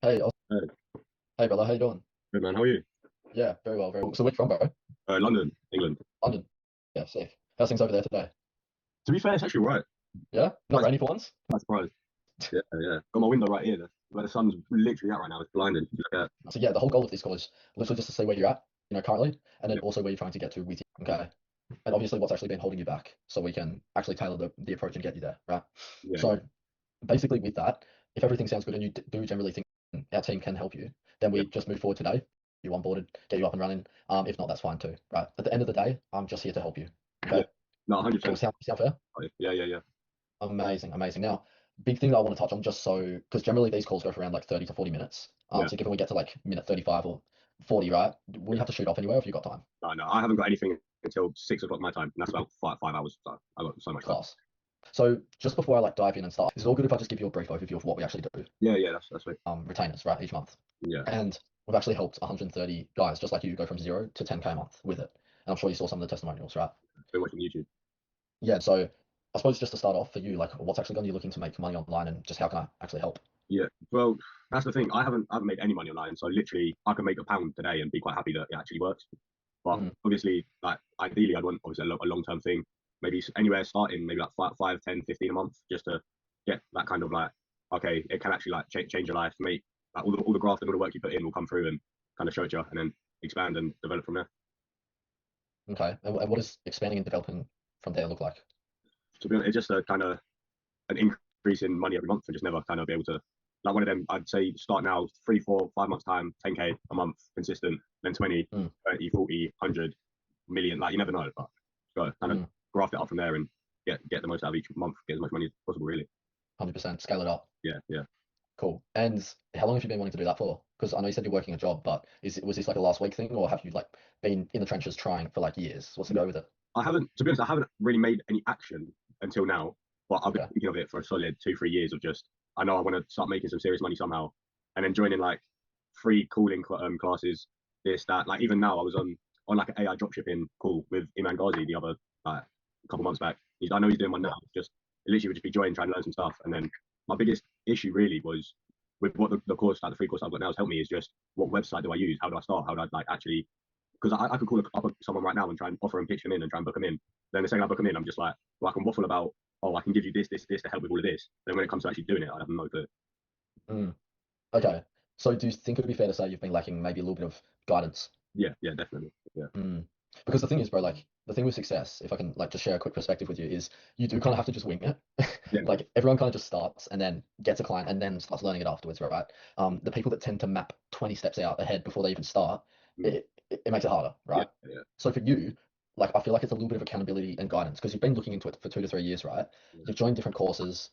Hey, Hey, hey, brother, how you doing? good man. How are you? Yeah, very well, very well. So where you from, bro? London, England. London. Yeah, safe. How's things over there today? To be fair, it's actually right. Yeah, not Quite, rainy for once. quite surprised. Yeah, yeah. Got my window right here, where the sun's literally out right now. It's blinding. Look at, So yeah, the whole goal of this call is literally just to see where you're at, currently, and then yeah, also where you're trying to get to with you. Okay, and obviously what's actually been holding you back, so we can actually tailor the approach and get you there, right? yeah, So basically, with that, if everything sounds good and you do generally think our team can help you, then yeah, we just move forward today. You onboarded, get you up and running. If not, that's fine too, right? At the end of the day, I'm just here to help you. yeah. Okay, No, cool. 100%. Sound fair? Yeah, yeah, yeah, Amazing, amazing. Now, big thing that I want to touch on, just so because generally these calls go for around like 30 to 40 minutes. yeah. So given we get to like minute 35 or 40, right? Will you have to shoot off anywhere if you got time? No, no, I haven't got anything until 6 o'clock my time, and that's about five hours. So I got so much time. Class. So just before I like dive in and start, is it all good if I just give you a brief overview of what we actually do? Yeah, yeah, that's sweet. Retainers, right, each month. Yeah, And we've actually helped 130 guys just like you go from 0 to 10K a month with it. And I'm sure you saw some of the testimonials, right? been watching YouTube. Yeah, so I suppose just to start off for you, like what's actually got you looking to make money online and just how can I actually help? Yeah, well, that's the thing. I haven't made any money online, so literally I can make £1 today and be quite happy that it actually works. But Mm, obviously, like ideally, I'd want obviously a long term thing, maybe anywhere starting maybe like 5, 10, 15 a month, just to get that kind of like, okay, it can actually like change your life, make like all the graft and all the work you put in will come through and kind of show it you, and then expand and develop from there. okay. And what does expanding and developing from there look like? To be honest, it's just a kind of an increase in money every month and just never kind of be able to like one of them. I'd say start now, 3, 4, 5 months time, 10K a month, consistent, then 20, Mm, 30, 40, 100 million. Like you never know, but got to kind of mm, graft it up from there and get the most out of each month, get as much money as possible, really. 100%. Scale it up. Yeah, yeah. Cool. And how long have you been wanting to do that for? Because I know you said you're working a job, but was this like a last week thing, or have you like been in the trenches trying for like years? What's the go with it? I haven't, to be honest, I haven't really made any action until now, but I've been Okay. thinking of it for a solid 2, 3 years of just, I know I want to start making some serious money somehow, and then joining like free cooling classes, this, that. Like even now, I was on like an AI dropshipping call with Iman Ghazi the other like a couple months back. I know he's doing one now. Yeah. Just it literally would just be joining, trying to learn some stuff. And then my biggest issue really was with what the course, like the free course I've got now has helped me is just what website do I use? How do I start? How do I like actually because I could call up someone right now and try and offer and pitch them in and try and book them in. Then the second I book them in, I'm just like, well, I can waffle about, oh, I can give you this, this, this to help with all of this. Then when it comes to actually doing it, I have no clue. Mm, okay. So do you think it would be fair to say you've been lacking maybe a little bit of guidance? Yeah, yeah, definitely. Yeah, Mm. Because the thing is, bro, like the thing with success, if I can like just share a quick perspective with you, is you do kind of have to just wing it. yeah, Like everyone kind of just starts and then gets a client and then starts learning it afterwards, right? The people that tend to map 20 steps out ahead before they even start, mm, it makes it harder, yeah, right? yeah, So for you, like I feel like it's a little bit of accountability and guidance because you've been looking into it for 2 to 3 years, right? yeah, You've joined different courses,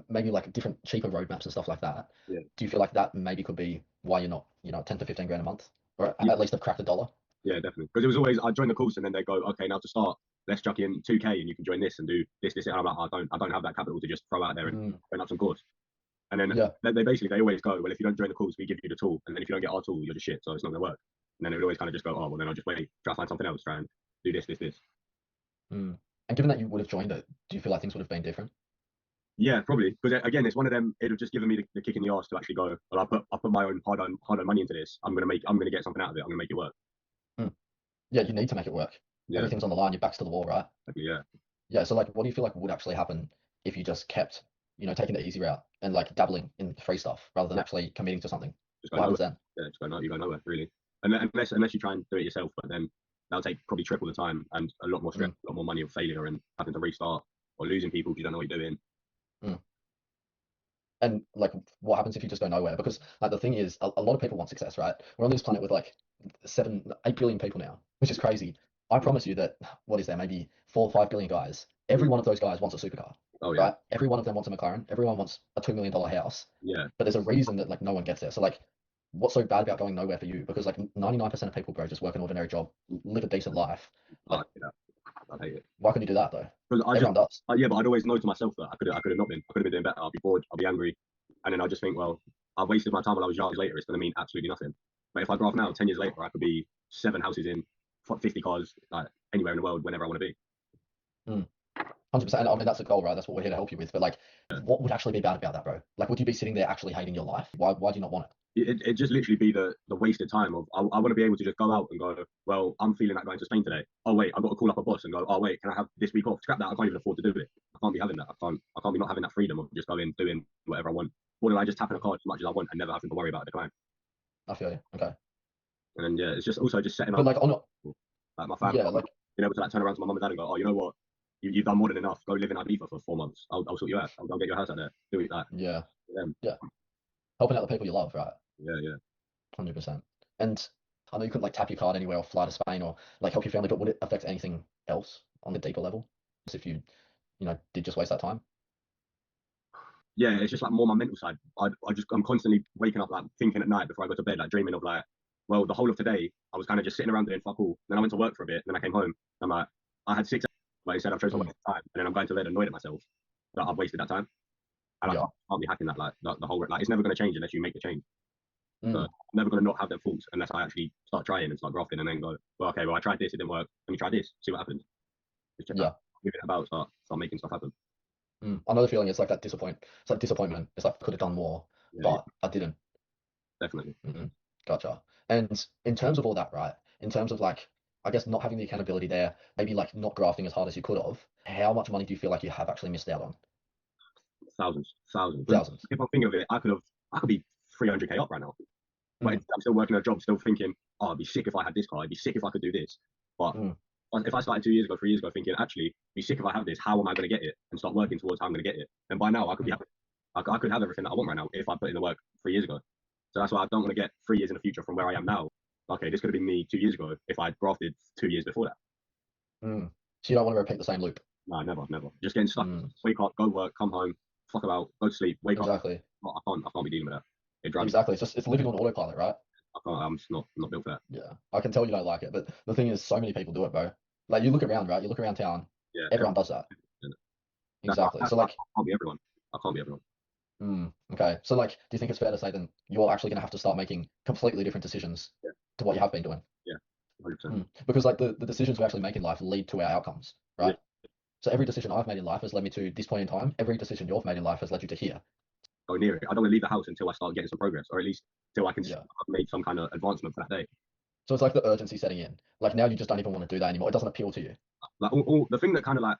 maybe like different cheaper roadmaps and stuff like that. yeah, Do you feel like that maybe could be why you're not, 10 to 15 grand a month, or yeah, at least have cracked a dollar? yeah, definitely. Because it was always I join the course and then they go, okay, now to start, let's chuck in 2K and you can join this and do this, this, and I'm like, I don't have that capital to just throw out there and Mm, open up some course. And then yeah. they basically they always go, well, if you don't join the course, we give you the tool, and then if you don't get our tool, you're just shit, so it's not gonna work. And then it would always kind of just go, oh, well, then I'll just wait, try to find something else, try and do this, this, this. Mm. And given that you would have joined it, do you feel like things would have been different? Yeah, probably because again, it's one of them. It'd have just given me the kick in the ass to actually go. Well, I put my own hard earned money into this. I'm gonna get something out of it. I'm gonna make it work. Mm. Yeah, you need to make it work. Yeah, Everything's on the line, your back's to the wall, right? yeah. Yeah, so like what do you feel like would actually happen if you just kept, taking the easy route and like dabbling in free stuff rather than Yeah, actually committing to something? just go What happens nowhere. then? Yeah, just go no, you go nowhere really. And unless you try and do it yourself, but then that'll take probably triple the time and a lot more stress, Mm, a lot more money of failure and having to restart or losing people if you don't know what you're doing. mm. And like what happens if you just go nowhere? Because like the thing is a lot of people want success, right? We're on this planet with like 7, 8 billion people now, which is crazy. I Yeah. promise you that what is there, maybe 4 or 5 billion guys. Every Mm. one of those guys wants a supercar, Oh yeah, right? Every one of them wants a McLaren. Everyone wants a $2 million house. yeah. But there's a reason that like no one gets there. So like, what's so bad about going nowhere for you? Because like 99% of people, bro, just work an ordinary job, live a decent life. I Like, hate that. I hate it. why couldn't you do that though? Because I just, Everyone does. yeah, but I'd always know to myself that I could have not been. I could have been doing better. I'll be bored. I'll be angry, and then I just think, well, I wasted my time while I was young. Later, it's going to mean absolutely nothing. But if I grow up now, 10 years later, I could be 7 houses in, 50 cars, like anywhere in the world, whenever I want to be. Mm. 100%. And I mean, that's the goal, right? That's what we're here to help you with. But like, what would actually be bad about that, bro? Like, would you be sitting there actually hating your life? Why do you not want it? It just literally be the wasted time of I want to be able to just go out and go, well, I'm feeling like going to Spain today. Oh wait, I've got to call up a boss and go, oh wait, can I have this week off? Scrap that. I can't even afford to do it. I can't be having that. I can't be not having that freedom of just going doing whatever I want. Or do I just tap in a card as much as I want and never having to worry about a decline? I feel you. Okay. And then yeah, it's just also just setting But up like, on, like my family, yeah, like, being able to like turn around to my mum and dad and go, oh, you know what? You've done more than enough. Go live in Ibiza for 4 months. I'll sort you out. I'll go get your house out there. Do it like yeah, them. yeah. Helping out the people you love, right? Yeah, yeah. 100%. And I know you couldn't like tap your card anywhere or fly to Spain or like help your family, but would it affect anything else on the deeper level? As if you did just waste that time? Yeah, it's just like more my mental side. I'm constantly waking up like thinking at night before I go to bed, like dreaming of like, well, the whole of today I was kind of just sitting around doing fuck all. Then I went to work for a bit, then I came home. I'm like, I had 6 hours, but instead I've chosen to Mm, waste time, and then I'm going to bed annoyed at myself that I've wasted that time, and I yeah. can't be hacking that like the whole like it's never going to change unless you make the change. So Mm, I'm never going to not have them thoughts unless I actually start trying and start grafting and then go, well, okay, well I tried this, it didn't work. Let me try this, see what happens. Just check out, yeah. give it about, start making stuff happen. I know the feeling. It's like that disappoint. It's like disappointment. It's like could have done more, Yeah, yeah, but I didn't. definitely. Gotcha. And in terms of all that, right? In terms of like, I guess not having the accountability there, maybe like not grafting as hard as you could have. How much money do you feel like you have actually missed out on? Thousands, thousands. But Thousands. if I think of it, I could be 300k up right now. But Mm, I'm still working a job, still thinking, oh, I'd be sick if I had this car. I'd be sick if I could do this. But mm, if I started 2 years ago, 3 years ago, thinking, actually, I'd be sick if I have this. How am I going to get it? And start working towards how I'm going to get it. And by now, I could be mm, having, I could have everything that I want right now if I put in the work 3 years ago. So that's why I don't want to get 3 years in the future from where I am now. Okay, this could have been me 2 years ago if I'd grafted 2 years before that. mm. So you don't want to repeat the same loop. No, never, never. Just getting stuck. Mm, Wake up, go work, come home, fuck about, go to sleep, wake up. exactly. I can't be dealing with that. It drives me. Exactly. It's living on autopilot, right? I can't, I'm just not built for that. Yeah. I can tell you don't like it, but the thing is, so many people do it, bro. Like you look around, right? You look around town, Yeah, everyone does that. that's why Exactly. So like, I can't be everyone. I can't be everyone. okay. So like, do you think it's fair to say then you're actually gonna have to start making completely different decisions Yeah, to what you have been doing? yeah, 100%. Because like the decisions we actually make in life lead to our outcomes, Yeah, right? So every decision I've made in life has led me to this point in time. Every decision you've made in life has led you to here. go near it. I don't want to leave the house until I start getting some progress, or at least till I can Yeah. I've made some kind of advancement for that day. So it's like the urgency setting in. Like now you just don't even want to do that anymore. It doesn't appeal to you. Like all the thing that kind of like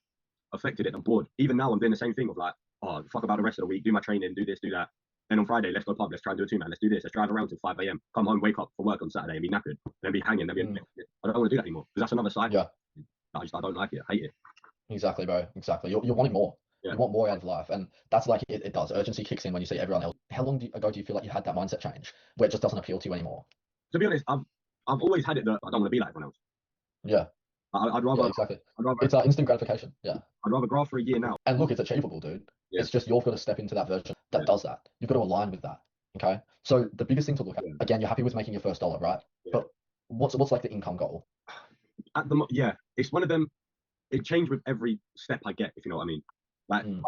affected it, I'm bored. Even now, I'm doing the same thing of like, oh, fuck about the rest of the week, do my training, do this, do that. Then on Friday, let's go pub, let's try and do a 2 man, let's do this, let's drive around till 5 a.m. Come home, wake up for work on Saturday and be knackered, then be hanging, then be. Mm, I don't want to do that anymore because that's another cycle. yeah. I don't like it, I hate it. Exactly, bro. Exactly. You're wanting more. Yeah. You want more out of life, and that's like it does. Urgency kicks in when you see everyone else. How long ago do you feel like you had that mindset change where it just doesn't appeal to you anymore? To be honest, I've always had it that I don't want to be like everyone else. Yeah. I'd Yeah. rather Exactly. I'd rather It's instant gratification. Yeah. I'd rather graph for a year now. And look, it's achievable, dude. Yeah, It's just you've got to step into that version yeah, that does that. You've got to align with that. Okay. So the biggest thing to look at, yeah, again, you're happy with making your first dollar, right? yeah. But what's like the income goal? Yeah, it's one of them. It changed with every step I get, if you know what I mean. Like Mm,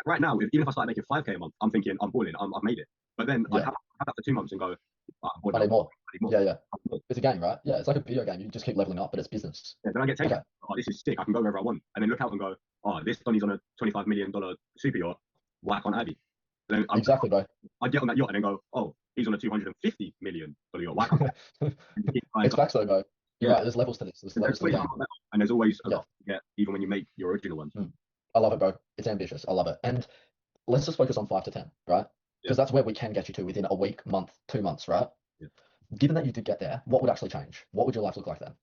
right now, even if I start making 5k a month, I'm thinking I'm balling, I've made it. But then I'd yeah. have that for 2 months and go, oh, I'm bored I now, need more. I need more. Yeah. Yeah. It's a game, right? Yeah. It's like a video game. You just keep leveling up, but it's business. Yeah, then I get taken. Okay. Oh, this is sick. I can go wherever I want, and then look out and go, oh, this Donny's on a $25 million super yacht. Why can't I be? Then Exactly, bro. I'd get on that yacht and then go, oh, he's on a $250 million yacht. Why can't I? Keep going It's up. facts though, bro. You're Yeah, right. There's levels to this. There's levels there's to the always game. something better, and there's always a Yeah. lot to get, even when you make your original ones. Mm. I love it, bro. It's ambitious. I love it. And let's just focus on 5 to 10, right? Yeah, Because that's where we can get you to within a week, month, 2 months, right? yeah. Given that you did get there, what would actually change? What would your life look like then?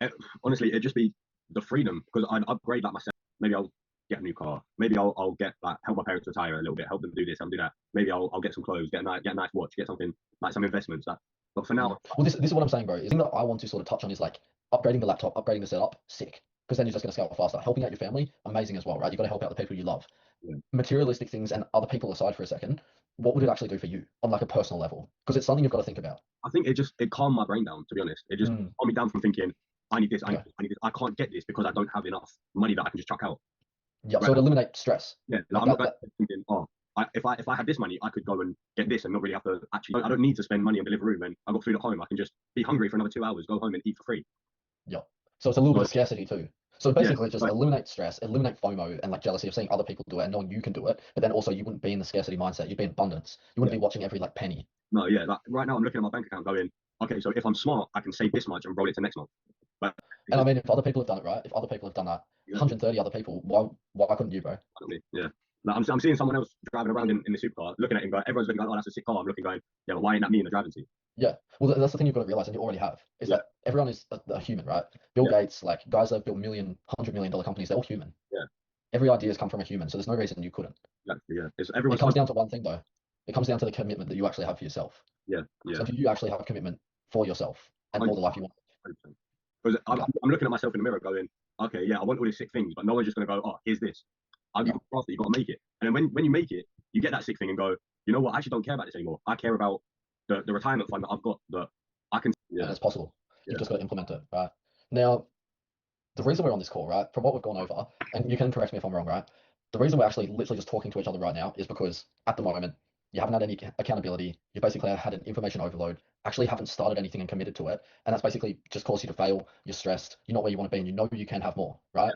Eh, honestly, it'd just be the freedom because I'd upgrade like myself. Maybe I'll get a new car. Maybe I'll get like help my parents retire a little bit, help them do this, help them do that. Maybe I'll get some clothes, get a nice watch, get something like some investments. That, but for now, Well, this is what I'm saying, bro. The thing that I want to sort of touch on is like upgrading the laptop, upgrading the setup, sick. Because then you're just going to scale faster. Helping out your family, amazing as well, right? You've got to help out the people you love. yeah, Materialistic things and other people aside for a second, what would it actually do for you on like a personal level? Because it's something you've got to think about. I think it calmed my brain down. To be honest, it just Mm, calmed me down from thinking I need this, I need yeah. this, I need this. I can't get this because I don't have enough money that I can just chuck out. Yeah. Right So it now, eliminates stress. yeah, like, Like I'm not that, going that thinking, oh, if I had this money, I could go and get this and not really have to actually. I don't need to spend money on Deliveroo when I've got food at home. I can just be hungry for another 2 hours, go home and eat for free. yeah. So it's a little bit So of scarcity too. So Yeah, basically, just like, eliminate stress, eliminate FOMO and like jealousy of seeing other people do it and knowing you can do it. But then also, you wouldn't be in the scarcity mindset. You'd be in abundance. You wouldn't yeah, be watching every like penny. no, yeah. Like right now, I'm looking at my bank account, going, okay, so if I'm smart, I can save this much and roll it to next month. But it's And I just mean, if other people have done it, right? If other people have done that, exactly, 130 other people, why couldn't you, bro? yeah. Like I'm seeing someone else driving around in the supercar, looking at him, going, everyone's looking like, oh, that's a sick car. I'm looking, going, yeah, but why ain't that me in the driving seat? Yeah. Well, that's the thing you've got to realize, and you already have, is Yeah, that everyone is a human, right? Bill yeah, Gates, like guys that have built $100 million companies, they're all human. yeah, Every idea has come from a human, so there's no reason you couldn't. exactly, yeah. It's It everyone's comes fun. down to one thing, though. It comes down to the commitment that you actually have for yourself. Yeah, So yeah, do you actually have a commitment for yourself and for the life you want? 100%. Because Okay. I'm looking at myself in the mirror, going, okay, yeah, I want all these sick things, but no one's just gonna go, oh, here's this. You No. got to you got to make it. And then when you make it, you get that sick thing and go, you know what? I actually don't care about this anymore. I care about the retirement fund that I've got that I can. And Yeah, it's possible. You've yeah, just got to implement it, right? Now, the reason we're on this call, right, from what we've gone over, and you can correct me if I'm wrong, right? The reason we're actually literally just talking to each other right now is because at the moment you haven't had any accountability. You basically had an information overload, actually haven't started anything and committed to it, and that's basically just caused you to fail. You're stressed. You're not where you want to be, and you know you can have more, right?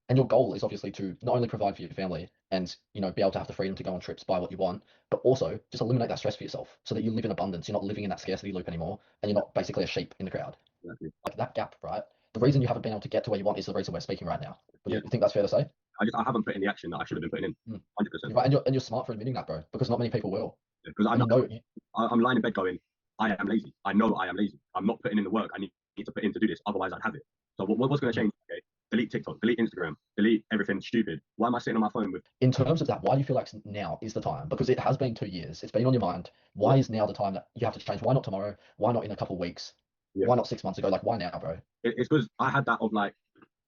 And your goal is obviously to not only provide for your family and be able to have the freedom to go on trips, buy what you want, but also just eliminate that stress for yourself so that you live in abundance. You're not living in that scarcity loop anymore, and you're not basically a sheep in the crowd. exactly. Like that gap, right? The reason you haven't been able to get to where you want is the reason we're speaking right now. But Yeah, you think that's fair to say? I haven't put in the action that I should have been putting in. Mm. 100%. You're right, and you're smart for admitting that, bro, because not many people will. Because And I'm lying in bed going, I am lazy. I know I am lazy. I'm not putting in the work I need to put in to do this. Otherwise, I'd have it. So what's going to change? Okay, delete TikTok, delete Instagram, delete everything stupid. Why am I sitting on my phone with? in terms of that, why do you feel like now is the time? Because it has been 2 years. It's been on your mind. Yeah, Why is now the time that you have to change? Why not tomorrow? Why not in a couple of weeks? yeah. Why not 6 months ago? Like, why now, bro? It's because I had that of like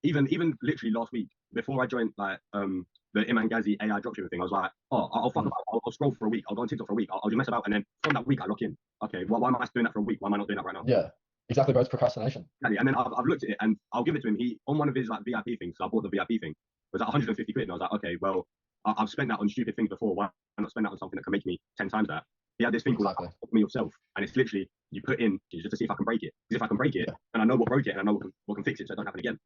even literally last week before I joined like the Iman Ghazi AI dropshipping thing. I was like, oh, I'll fuck Mm. about. I'll scroll for a week. I'll go on TikTok for a week. I'll just mess about, and then from that week I lock in. Okay, why am I doing that for a week? Why am I not doing that right now? Yeah, exactly, bro. It's procrastination. Exactly. And then I've looked at it and I'll give it to him. He on one of his like VIP things. So I bought the VIP thing. It was like 150 quid, and I was like, okay, well, I've spent that on stupid things before. Why not spend that on something that can make me 10 times that? He had this thing called like, Exactly. me yourself, and it's literally you put in just to see if I can break it. Because if I can break it, Yeah. and I know what broke it, and I know what can fix it, so it don't happen again.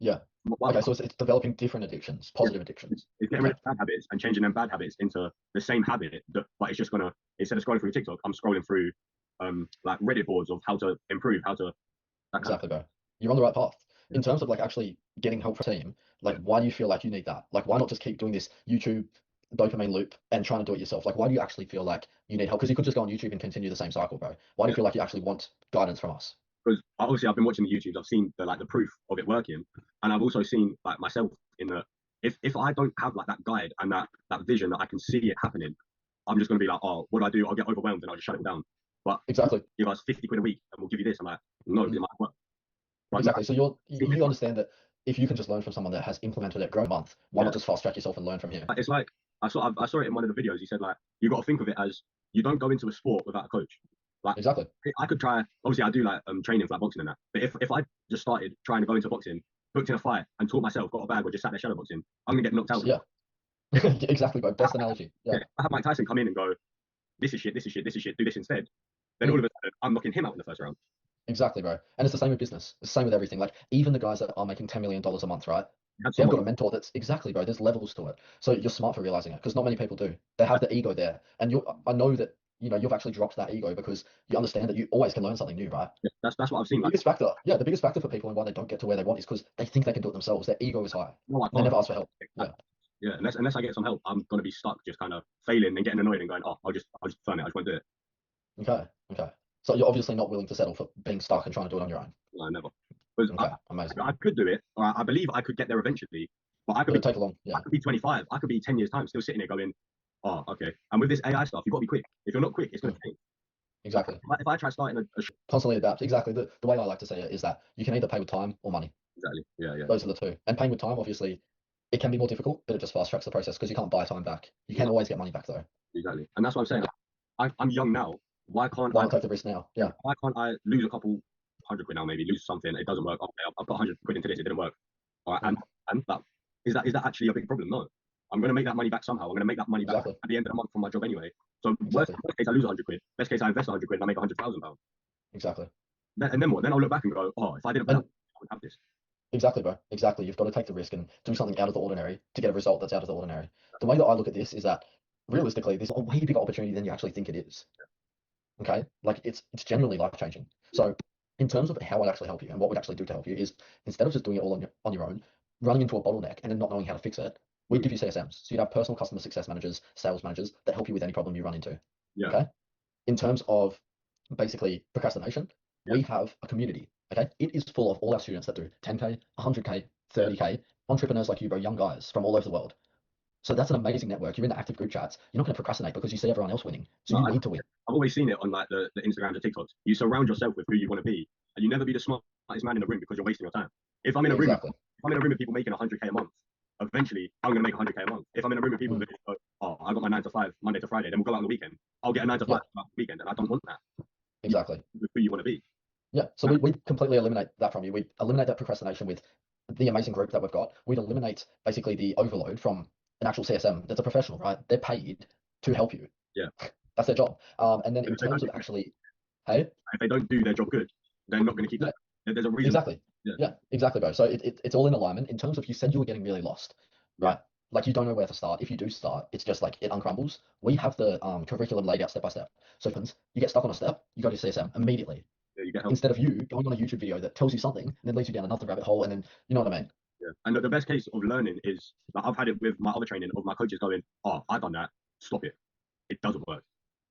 Yeah. Why, Okay, so it's developing different addictions, yeah, positive addictions. it's getting rid Okay. of bad habits and changing them bad habits into the same habit. But it's just gonna instead of scrolling through TikTok, I'm scrolling through like Reddit boards of how to improve, how to that kind of Exactly, bro. You're on the right path. yeah. In terms of like actually getting help from a team, like Yeah. why do you feel like you need that? Like why not just keep doing this YouTube dopamine loop and trying to do it yourself? Like why do you actually feel like you need help? Because you could just go on YouTube and continue the same cycle, bro. Why do you Yeah. feel like you actually want guidance from us? Because obviously I've been watching the YouTubes, I've seen the proof of it working, and I've also seen like myself in that if I don't have like that guide and that vision that I can see it happening, I'm just gonna be like, oh, what do I do? I'll get overwhelmed and I'll just shut it down. But Exactly. give us 50 quid a week and we'll give you this. I'm like, no, it Mm. might work. But no, Exactly. So you're see this you one. understand that if you can just learn from someone that has implemented it, grown a month, why Yeah, not just fast track yourself and learn from him? it's like I saw it in one of the videos. He said like you got to think of it as you don't go into a sport without a coach. Like Exactly. I could try. Obviously, I do like training for like boxing and that. But if I just started trying to go into boxing, booked in a fight, and taught myself, got a bag, or just sat there shadow boxing, I'm gonna get knocked out. Yeah. Exactly, bro. Best analogy. Yeah, Yeah. I have Mike Tyson come in and go, this is shit, this is shit, this is shit, do this instead. Then all Mm. of a sudden, I'm knocking him out in the first round. Exactly, bro. And it's the same with business. It's the same with everything. Like even the guys that are making $10 million a month, right? You had They've someone, got a mentor that's exactly, bro. There's levels to it. So you're smart for realizing it because not many people do. They have the ego there. And I know that, you've actually dropped that ego because you understand that you always can learn something new, right? yeah, that's what I've The seen. Like, biggest factor, yeah, the biggest factor for people and why they don't get to where they want is because they think they can do it themselves. Their ego is high. no, I And they can't. never ask for help. Yeah. Yeah, unless I get some help, I'm gonna be stuck, just kind of failing and getting annoyed and going, oh, I'll just firm it. I just won't do it. Okay. Okay. So you're obviously not willing to settle for being stuck and trying to do it on your own. No, never. Because Okay. Amazing. I could do it, or I believe I could get there eventually. But But it'll take a long, I yeah, could be 25. I could be 10 years time, still sitting there going, oh, okay. And with this AI stuff, you've got to be quick. If you're not quick, it's gonna mm, change. Like exactly. if I try starting Constantly adapt. Exactly. The way I like to say it is that you can either pay with time or money. exactly, yeah, yeah, Those are the two. And paying with time, obviously, it can be more difficult, but it just fast tracks the process because you can't buy time back. You can no, always get money back though. exactly. And that's what I'm saying. Yeah. I'm young now. Why can't Why I? not take the risk now? Yeah. Why can't I lose a couple hundred quid now? Maybe lose something. It doesn't work. Okay, I've got 100 quid into this. It didn't work. All right, Mm, and that is that actually a big problem? No. I'm going to make that money back somehow. I'm going to make that money back exactly. at the end of the month from my job anyway. So worst, Exactly. worst case, I lose 100 quid. Best case, I invest 100 quid and I make 100,000 pounds. Exactly. And then what? Then I'll look back and go, oh, if I didn't put that, And I would have this. Exactly, bro. Exactly. You've got to take the risk and do something out of the ordinary to get a result that's out of the ordinary. The way that I look at this is that realistically, there's a way bigger opportunity than you actually think it is. Okay, like it's genuinely life changing. So, in terms of how I'd actually help you and what we'd actually do to help you is instead of just doing it all on your own, running into a bottleneck and then not knowing how to fix it, we'd Mm. give you CSMs. So you'd have personal customer success managers, sales managers that help you with any problem you run into. Yeah. Okay. In terms of basically procrastination, Yeah. we have a community. Okay, it is full of all our students that do 10K, 100K, Yeah. 30K, entrepreneurs like you, bro, young guys from all over the world. So that's an amazing network. You're in the active group chats. You're not going to procrastinate because you see everyone else winning. So No, you need to win. I've always seen it on like the Instagrams and TikToks. You surround yourself with who you want to be, and you never be the smartest man in the room because you're wasting your time. If I'm in a room, Exactly. if I'm in a room of people making 100K a month, eventually I'm going to make 100K a month. If I'm in a room of people Mm. that go, oh, I got my 9 to 5 Monday to Friday, then we'll go out on the weekend. I'll get a 9 to 5 Yeah, weekend, and I don't want that. You exactly. with who you want to be. Yeah. So we completely eliminate that from you. We eliminate that procrastination with the amazing group that we've got. We'd eliminate basically the overload from an actual CSM that's a professional, right? They're paid to help you. Yeah. That's their job. And then in If they don't terms do of actually, hey, if they don't do their job good, they're not going to keep yeah, that. There's a reason. exactly. Yeah. Yeah, exactly, bro. So it's all in alignment. In terms of you said you were getting really lost, Yeah. right? Like you don't know where to start. If you do start, it's just like it uncrumbles. We have the curriculum laid out step by step. So for instance, you get stuck on a step, you go to CSM immediately. Yeah, you get help. Instead of you going on a YouTube video that tells you something and then leads you down another rabbit hole, and then you know what I mean? Yeah. And the best case of learning is like I've had it with my other training of my coaches going, oh, I've done that. Stop it. It doesn't work.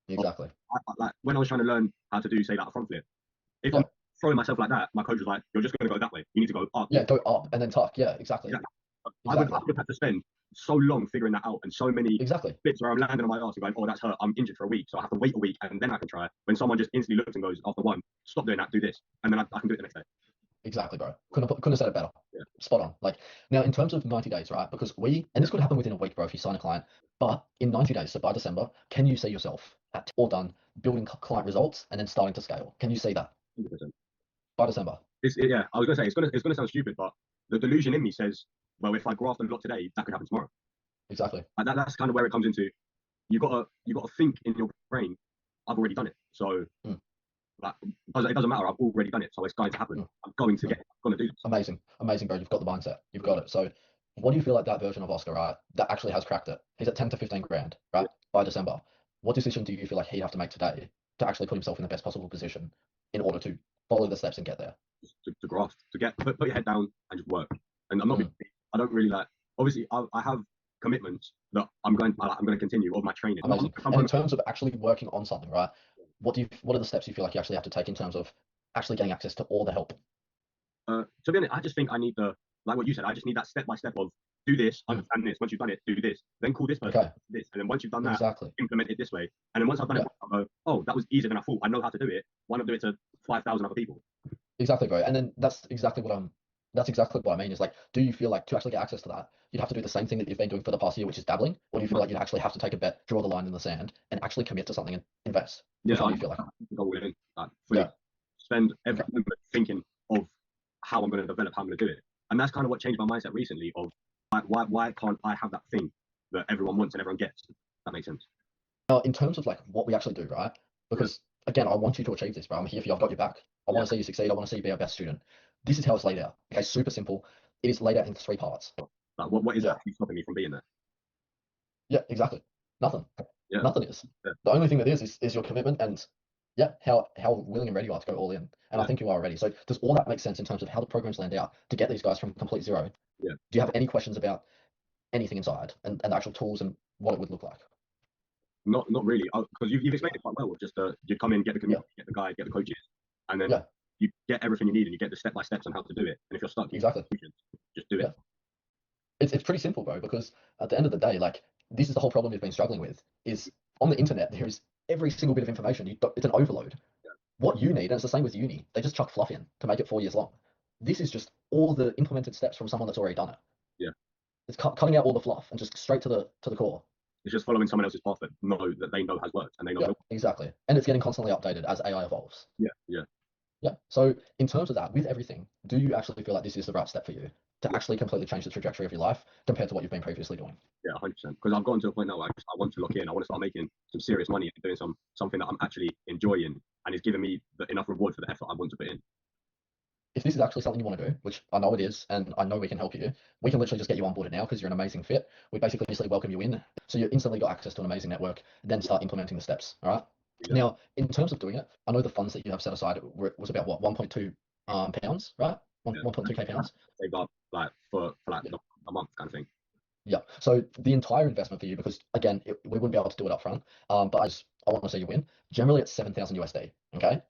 Exactly. Like when I was trying to learn how to do, say, that front flip, if I'm Yeah. throwing myself like that, my coach was like, you're just going to go that way. You need to go up. Yeah. Go up and then tuck. Yeah. Exactly. Yeah. I Exactly. would have had to spend so long figuring that out and so many Exactly. bits where I'm landing on my ass and going, oh, that's hurt. I'm injured for a week. So I have to wait a week and then I can try. When someone just instantly looks and goes, after one, stop doing that, do this. And then I can do it the next day. Exactly, bro. Couldn't have said it better. Yeah. Spot on. Like now, in terms of 90 days, right? Because and this could happen within a week, bro, if you sign a client. But in 90 days, so by December, can you see yourself at all done building client results and then starting to scale? Can you see that 100%. by December? Yeah, I was going to say, it's gonna sound stupid, but the delusion in me says, well, if I graft a lot today, that could happen tomorrow. Exactly. And that's kind of where it comes into. You gotta think in your brain, I've already done it. So Mm. like, it doesn't matter. I've already done it, so it's going to happen. Mm. I'm going to Mm. I'm going to do this. Amazing. Amazing, bro. You've got the mindset. You've got it. So what do you feel like that version of Oscar, right? That actually has cracked it. He's at 10 to 15 grand, Yeah. right? By December. What decision do you feel like he'd have to make today to actually put himself in the best possible position in order to follow the steps and get there? To graft, to put your head down and just work. And I'm not. Mm. I don't really like. Obviously, I have commitments that I'm going to continue of my training. Amazing. And in terms of actually working on something, right? What are the steps you feel like you actually have to take in terms of actually getting access to all the help? To be honest, I just think I need like what you said. I just need that step by step of do this, Mm. understand this. Once you've done it, do this. Then call this person, Okay. this, and then once you've done that, Exactly. implement it this way. And then once I've done Yeah. it, I'll go, oh, that was easier than I thought. I know how to do it. Why not do it to 5,000 other people? Exactly, bro. And then that's exactly what I mean is like, do you feel like to actually get access to that, you'd have to do the same thing that you've been doing for the past year, which is dabbling? Or do you feel like you'd actually have to take a bet, draw the line in the sand, and actually commit to something and invest? Which Yeah, one do you feel like? go all in, like fully Yeah. spend every Okay. moment thinking of how I'm going to develop, how I'm going to do it. And that's kind of what changed my mindset recently of like, why can't I have that thing that everyone wants and everyone gets? That makes sense. Now, in terms of like what we actually do, right? Because again, I want you to achieve this, bro. I'm here for you. I've got your back. I want to see you succeed. I want to see you be our best student. This is how it's laid out. Okay, super simple. It is laid out in 3 parts. Like, what is Yeah. actually stopping me from being there? Yeah, exactly. Nothing. Yeah. Nothing is. Yeah. The only thing that is your commitment and yeah, how willing and ready you are to go all in. And I think you are ready. So does all that make sense in terms of how the programs land out to get these guys from complete zero? Yeah. Do you have any questions about anything inside and the actual tools and what it would look like? Not really, because you've explained it quite well. Just you come in, get the community, get the guide, get the coaches, and then Yeah, you get everything you need, and you get the step by steps on how to do it. And if you're stuck, you exactly. just do it. Yeah. It's pretty simple, bro, because at the end of the day, like this is the whole problem we've been struggling with is on the internet, there is every single bit of information. It's an overload. What you need, and it's the same with uni, they just chuck fluff in to make it 4 years long. This is just all the implemented steps from someone that's already done it. Yeah. It's cutting out all the fluff and just straight to the core. It's just following someone else's path that they know has worked, and they know. Yeah, exactly. And it's getting constantly updated as AI evolves. Yeah, yeah. Yeah. So in terms of that, with everything, do you actually feel like this is the right step for you to actually completely change the trajectory of your life compared to what you've been previously doing? Yeah, 100%. Because I've gotten to a point now where I want to lock in. I want to start making some serious money and doing something that I'm actually enjoying and is giving me enough reward for the effort I want to put in. if this is actually something you want to do, which I know it is, and I know we can help you, we can literally just get you onboarded now because you're an amazing fit. We basically welcome you in, so you instantly got access to an amazing network. Then start implementing the steps. All right. Exactly. Now, in terms of doing it, I know the funds that you have set aside was about what 1.2 pounds, right? Yeah. 1.2k pounds. Saved up like for like Yeah. a month kind of thing. Yeah. So the entire investment for you, because again, we wouldn't be able to do it up front. But I want to see you win. Generally, it's 7,000 USD. Okay.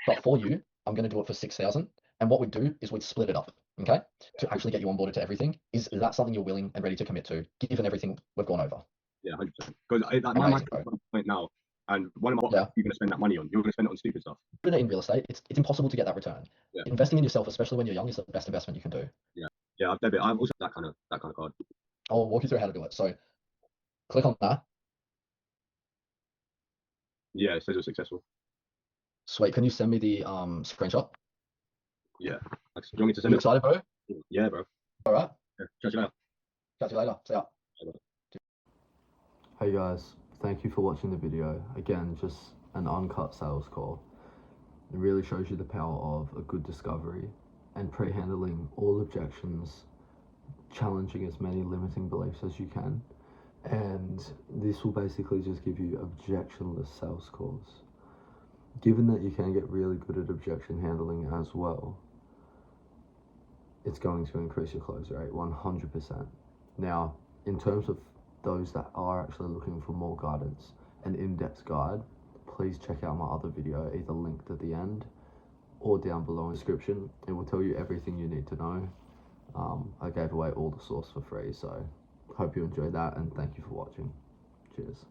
But for you, I'm going to do it for 6,000. And what we'd do is we'd split it up. Okay. To actually get you onboarded to everything. Is that something you're willing and ready to commit to, given everything we've gone over? Yeah, 100%. Because like, my Amazing, mind's bro. at the point now, and one of my Yeah. you're going to spend that money on. You're going to spend it on stupid stuff. Putting it in real estate, it's impossible to get that return. Yeah, Investing in yourself, especially when you're young, is the best investment you can do. yeah, yeah. I've debit. I've also that kind of card. I'll walk you through how to do it. So click on that. Yeah, it says it was successful. Sweet. Can you send me the screenshot? Yeah. Do you want me to send You it? excited, bro? Yeah, bro. All right. Yeah. Catch you later. Catch you later. See ya. Yeah, bro. Hey guys, thank you for watching the video. Again, just an uncut sales call. It really shows you the power of a good discovery and pre-handling all objections, challenging as many limiting beliefs as you can. And this will basically just give you objectionless sales calls. Given that you can get really good at objection handling as well, it's going to increase your close rate 100%. Now, in terms of those that are actually looking for more guidance, an in-depth guide, please check out my other video, either linked at the end or down below in the description. It will tell you everything you need to know. I gave away all the source for free, so hope you enjoyed that, and thank you for watching. Cheers.